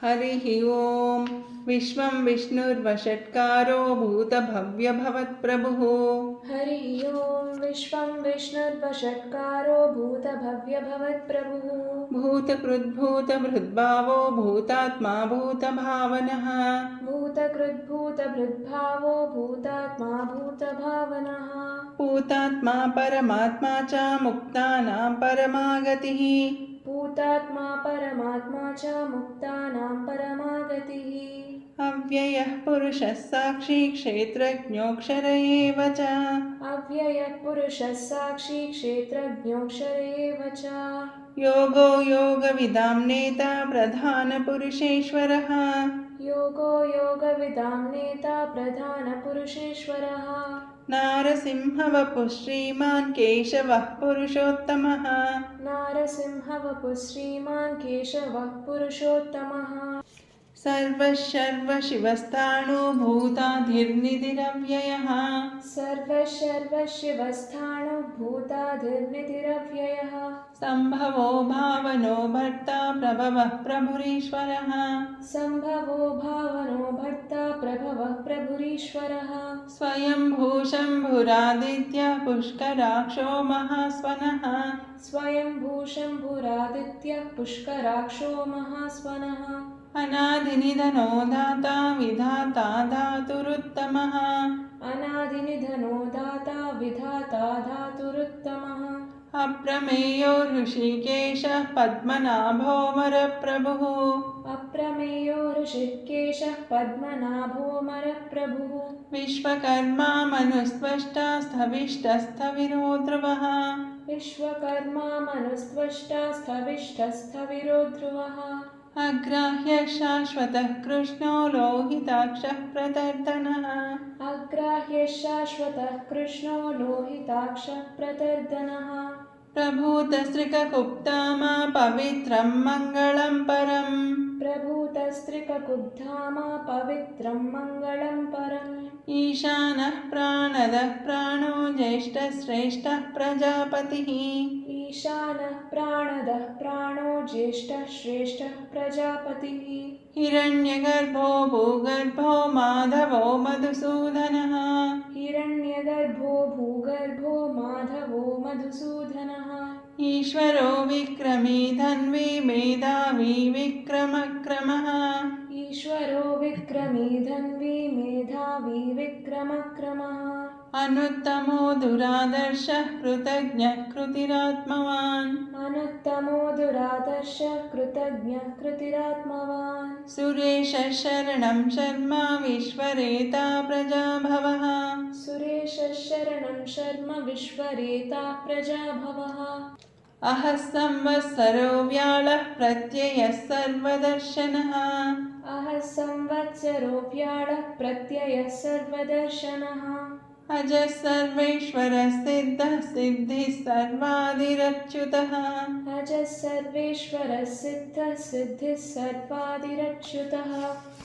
हरिः ओं विश्वं विष्णुर्वषट्कारो भूतभव्यभवत्प्रभुः। हरिः ओं विश्वं विष्णुर्वषट्कारो भूतभव्यभवत्प्रभुः। भूतकृद्भूतभृद्भावो भूतात्मा भूतभावनः। भूतकृद्भूतभृद्भावो भूतात्मा भूतभावनः। भूतात्मा परमात्मा च मुक्तानां परमागतिः। भूतात्मा परमात्मा च मुक्तानां परमागतिः। अव्ययः पुरुषः साक्षी क्षेत्रज्ञोऽक्षर एव च। अव्ययः पुरुषः साक्षी क्षेत्रज्ञोऽक्षर एव च। योगो योगविदां नेता प्रधानपुरुषेश्वरः। योगो योगविदां नेता प्रधानपुरुषेश्वरः। नारसिंहवपुः श्रीमान् केशवः पुरुषोत्तमः। नारसिंहवपुः श्रीमान् केशवः पुरुषोत्तमः। सर्वशर्वशिवस्थाणो भूताधिर्निधिरव्ययः। सर्वशर्वशिवस्थाणु भूताधिर्निधिरव्ययः। सम्भवो भावनो भर्ता प्रभवः प्रभुरीश्वरः। सम्भवो भावनो भर्ता प्रभवः प्रभुरीश्वरः। स्वयंभू शम्भुरादित्यः पुष्कराक्षो महास्वनः। स्वयंभू शम्भुरादित्यः पुष्कराक्षो महास्वनः। अनादिनिधनो दाता विधाता धातुरुत्तमः। अनादिनिधनो दाता विधाता धातुरुत्तमः। अप्रमेयो ऋषिकेशः पद्मनाभोऽमरप्रभुः। अप्रमेयो ऋषिकेशः पद्मनाभोऽमरप्रभुः। विश्वकर्मा मनुस्त्वष्टा स्थविष्टस्थविरो ध्रुवः। विश्वकर्मा मनुस्त्वष्टा स्थविष्ठस्थविरो ध्रुवः। अग्राह्यः शाश्वतः कृष्णो लोहिताक्षः प्रतर्दनः। अग्राह्यः शाश्वतः कृष्णो लोहिताक्षः प्रतर्दनः। प्रभूतस्त्रिककुप्तामा पवित्रं मङ्गलं परम्। प्रभूतस्त्रिककुब्धामा पवित्रं मङ्गलं परम्। ईशानः प्राणदः प्राणो ज्येष्ठश्रेष्ठः प्रजापतिः। ईशानः प्राणदः प्राणो ज्येष्ठः श्रेष्ठः प्रजापतिः। हिरण्यगर्भो भूगर्भो माधवो मधुसूदनः। हिरण्यगर्भो भूगर्भो माधवो मधुसूदनः। ईश्वरो विक्रमी धन्वी मेधावी विक्रमक्रमः। ईश्वरो विक्रमी धन्वी मेधावी विक्रमक्रमः। अनुत्तमो दुरादर्शः कृतज्ञः कृतिरात्मवान्। अनुत्तमो दुरादर्शः कृतज्ञः कृतिरात्मवान्। सुरेशः शरणं शर्मा विश्वरेता प्रजाभवः। सुरेशः शरणं शर्म विश्वरेता प्रजाभवः। अहः संवत्सरो व्याळः प्रत्ययः सर्वदर्शनः। अहः संवत्सरो व्याळः प्रत्ययः सर्वदर्शनः। अजः सर्वेश्वरः सिद्धः सिद्धिः सर्वादिरच्युतः। अजः सर्वेश्वरः सिद्धः सिद्धिः सर्वादिरच्युतः।